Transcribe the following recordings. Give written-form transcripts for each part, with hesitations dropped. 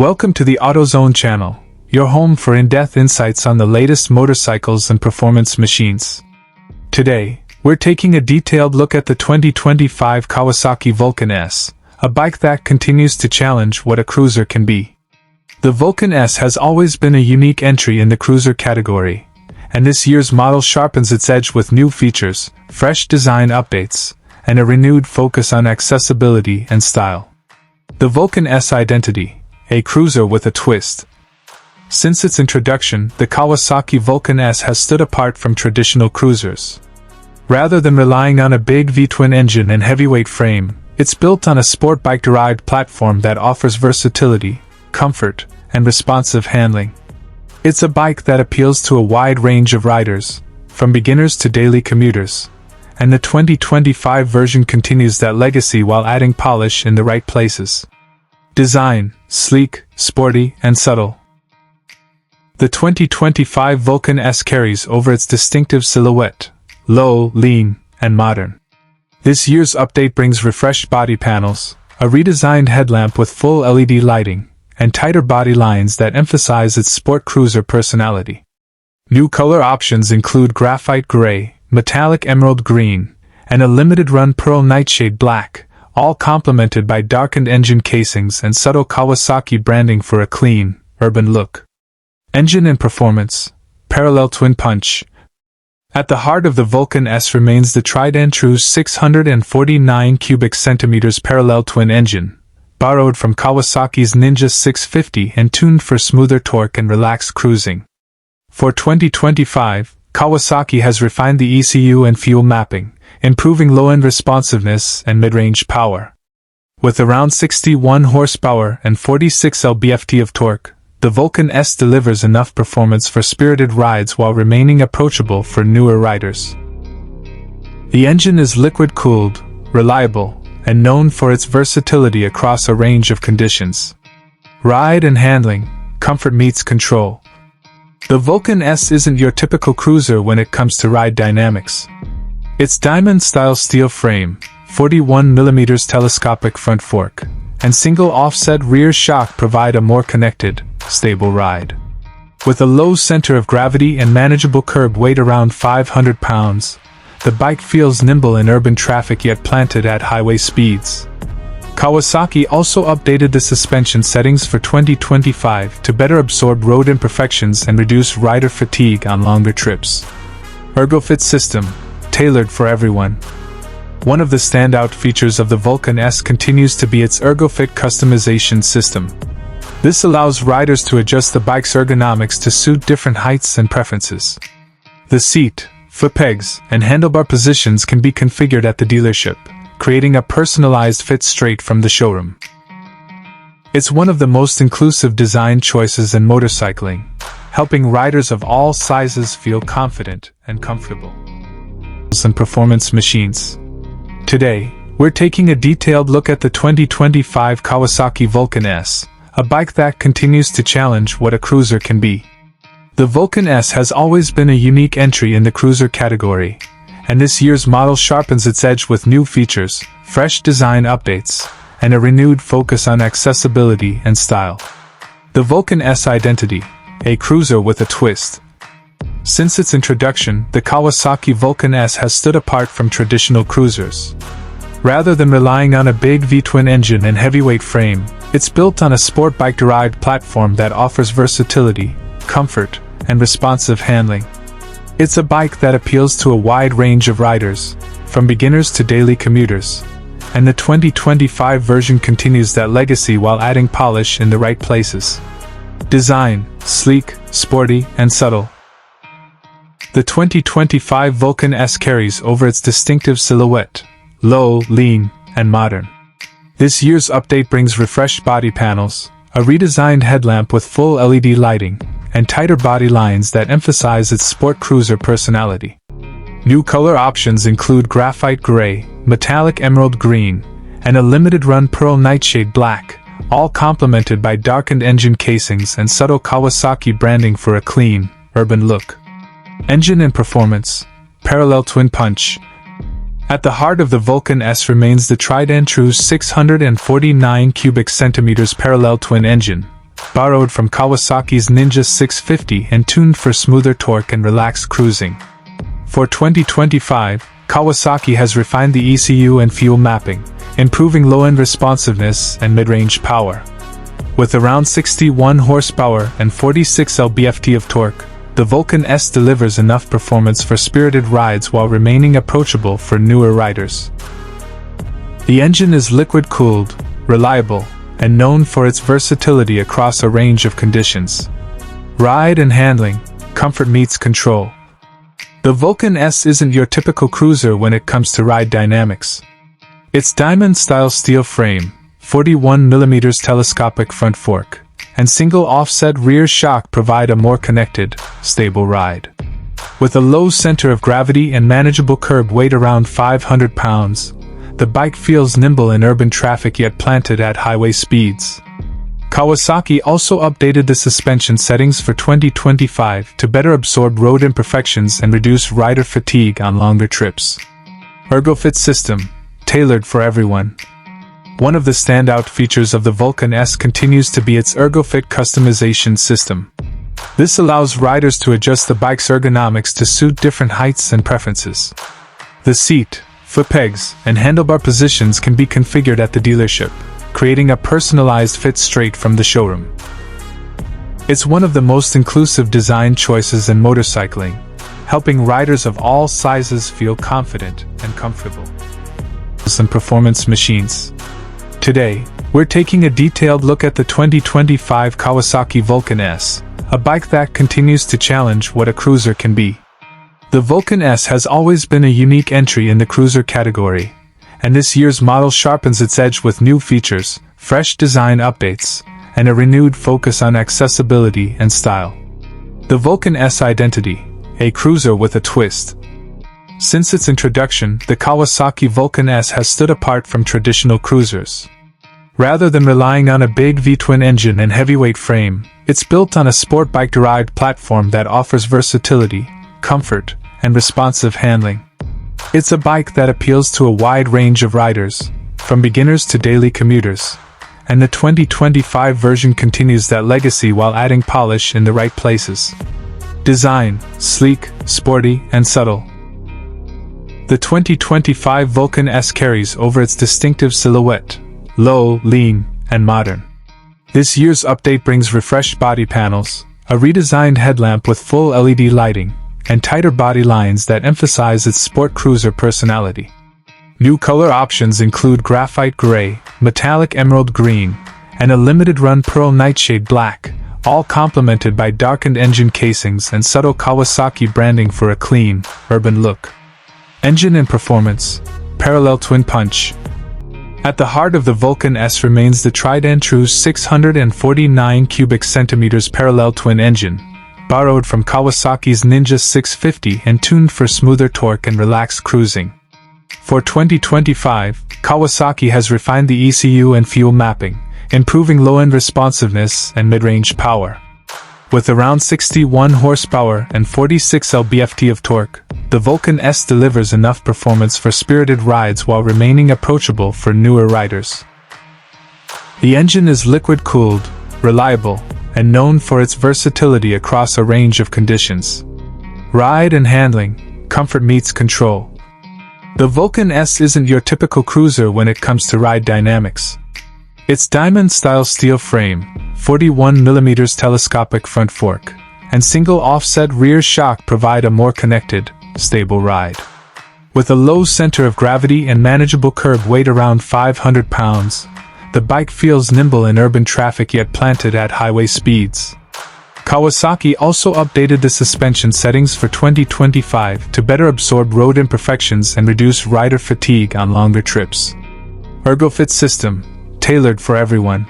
Welcome to the AutoZone channel, your home for in-depth insights on the latest motorcycles and performance machines. Today, we're taking a detailed look at the 2025 Kawasaki Vulcan S, a bike that continues to challenge what a cruiser can be. The Vulcan S has always been a unique entry in the cruiser category, and this year's model sharpens its edge with new features, fresh design updates, and a renewed focus on accessibility and style. The Vulcan S identity: a cruiser with a twist. Since its introduction, the Kawasaki Vulcan S has stood apart from traditional cruisers. Rather than relying on a big V-twin engine and heavyweight frame, it's built on a sport bike-derived platform that offers versatility, comfort, and responsive handling. It's a bike that appeals to a wide range of riders, from beginners to daily commuters, and the 2025 version continues that legacy while adding polish in the right places. Design: sleek, sporty, and subtle. The 2025 Vulcan S carries over its distinctive silhouette: low, lean, and modern. This year's update brings refreshed body panels, a redesigned headlamp with full LED lighting, and tighter body lines that emphasize its sport cruiser personality. New color options include graphite gray, metallic emerald green, and a limited-run pearl nightshade black, all complemented by darkened engine casings and subtle Kawasaki branding for a clean, urban look. Engine and performance: parallel twin punch. At the heart of the Vulcan S remains the tried and true 649 cubic centimeters parallel twin engine, borrowed from Kawasaki's Ninja 650 and tuned for smoother torque and relaxed cruising. For 2025, Kawasaki has refined the ECU and fuel mapping, improving low-end responsiveness and mid-range power. With around 61 horsepower and 46 lb-ft of torque, the Vulcan S delivers enough performance for spirited rides while remaining approachable for newer riders. The engine is liquid-cooled, reliable, and known for its versatility across a range of conditions. Ride and handling: comfort meets control. The Vulcan S isn't your typical cruiser when it comes to ride dynamics. Its diamond-style steel frame, 41mm telescopic front fork, and single offset rear shock provide a more connected, stable ride. With a low center of gravity and manageable curb weight around 500 pounds, the bike feels nimble in urban traffic yet planted at highway speeds. Kawasaki also updated the suspension settings for 2025 to better absorb road imperfections and reduce rider fatigue on longer trips. ErgoFit system, tailored for everyone. One of the standout features of the Vulcan S continues to be its ErgoFit customization system. This allows riders to adjust the bike's ergonomics to suit different heights and preferences. The seat, foot pegs, and handlebar positions can be configured at the dealership, creating a personalized fit straight from the showroom. It's one of the most inclusive design choices in motorcycling, helping riders of all sizes feel confident and comfortable. And performance machines. Today, we're taking a detailed look at the 2025 Kawasaki Vulcan S, a bike that continues to challenge what a cruiser can be. The Vulcan S has always been a unique entry in the cruiser category, and this year's model sharpens its edge with new features, fresh design updates, and a renewed focus on accessibility and style. The Vulcan S identity: a cruiser with a twist. Since its introduction, the Kawasaki Vulcan S has stood apart from traditional cruisers. Rather than relying on a big V-twin engine and heavyweight frame, it's built on a sport bike-derived platform that offers versatility, comfort, and responsive handling. It's a bike that appeals to a wide range of riders, from beginners to daily commuters, and the 2025 version continues that legacy while adding polish in the right places. Design: sleek, sporty, and subtle. The 2025 Vulcan S carries over its distinctive silhouette: low, lean, and modern. This year's update brings refreshed body panels, a redesigned headlamp with full LED lighting, and tighter body lines that emphasize its sport cruiser personality. New color options include graphite gray, metallic emerald green, and a limited-run pearl nightshade black, all complemented by darkened engine casings and subtle Kawasaki branding for a clean, urban look. Engine and performance: parallel twin punch. At the heart of the Vulcan S remains the tried and true 649 cubic centimeters parallel twin engine, borrowed from Kawasaki's Ninja 650 and tuned for smoother torque and relaxed cruising. For 2025, Kawasaki has refined the ECU and fuel mapping, improving low-end responsiveness and mid-range power. With around 61 horsepower and 46 lb-ft of torque, the Vulcan S delivers enough performance for spirited rides while remaining approachable for newer riders. The engine is liquid-cooled, reliable, and known for its versatility across a range of conditions. Ride and handling, comfort meets control. The Vulcan S isn't your typical cruiser when it comes to ride dynamics. Its diamond-style steel frame, 41mm telescopic front fork, and single offset rear shock provide a more connected, stable ride. With a low center of gravity and manageable curb weight around 500 pounds, the bike feels nimble in urban traffic yet planted at highway speeds. Kawasaki also updated the suspension settings for 2025 to better absorb road imperfections and reduce rider fatigue on longer trips. ErgoFit system, tailored for everyone. One of the standout features of the Vulcan S continues to be its ErgoFit customization system. This allows riders to adjust the bike's ergonomics to suit different heights and preferences. The seat, foot pegs, and handlebar positions can be configured at the dealership, creating a personalized fit straight from the showroom. It's one of the most inclusive design choices in motorcycling, helping riders of all sizes feel confident and comfortable. And performance machines. Today, we're taking a detailed look at the 2025 Kawasaki Vulcan S, a bike that continues to challenge what a cruiser can be. The Vulcan S has always been a unique entry in the cruiser category, and this year's model sharpens its edge with new features, fresh design updates, and a renewed focus on accessibility and style. The Vulcan S identity, a cruiser with a twist. Since its introduction, the Kawasaki Vulcan S has stood apart from traditional cruisers. Rather than relying on a big V-twin engine and heavyweight frame, it's built on a sport bike-derived platform that offers versatility, comfort, and responsive handling. It's a bike that appeals to a wide range of riders, from beginners to daily commuters, and the 2025 version continues that legacy while adding polish in the right places. Design, sleek, sporty, and subtle. The 2025 Vulcan S carries over its distinctive silhouette, low, lean, and modern. This year's update brings refreshed body panels, a redesigned headlamp with full LED lighting, and tighter body lines that emphasize its sport cruiser personality. New color options include graphite gray, metallic emerald green, and a limited-run pearl nightshade black, all complemented by darkened engine casings and subtle Kawasaki branding for a clean, urban look. Engine and performance, parallel twin punch. At the heart of the Vulcan S remains the tried-and-true 649 cubic centimeters parallel twin engine, borrowed from Kawasaki's Ninja 650 and tuned for smoother torque and relaxed cruising. For 2025, Kawasaki has refined the ECU and fuel mapping, improving low-end responsiveness and mid-range power. With around 61 horsepower and 46 lb-ft of torque, the Vulcan S delivers enough performance for spirited rides while remaining approachable for newer riders. The engine is liquid-cooled, reliable, and known for its versatility across a range of conditions. Ride and handling, comfort meets control. The Vulcan S isn't your typical cruiser when it comes to ride dynamics. Its diamond-style steel frame, 41mm telescopic front fork, and single offset rear shock provide a more connected, stable ride. With a low center of gravity and manageable curb weight around 500 pounds, the bike feels nimble in urban traffic yet planted at highway speeds. Kawasaki also updated the suspension settings for 2025 to better absorb road imperfections and reduce rider fatigue on longer trips. ErgoFit system, tailored for everyone.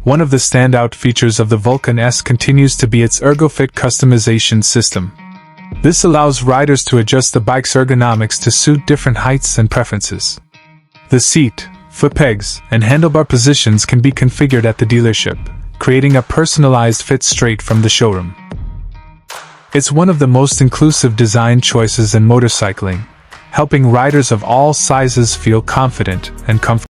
One of the standout features of the Vulcan S continues to be its ErgoFit customization system. This allows riders to adjust the bike's ergonomics to suit different heights and preferences. The seat, foot pegs, and handlebar positions can be configured at the dealership, creating a personalized fit straight from the showroom. It's one of the most inclusive design choices in motorcycling, helping riders of all sizes feel confident and comfortable.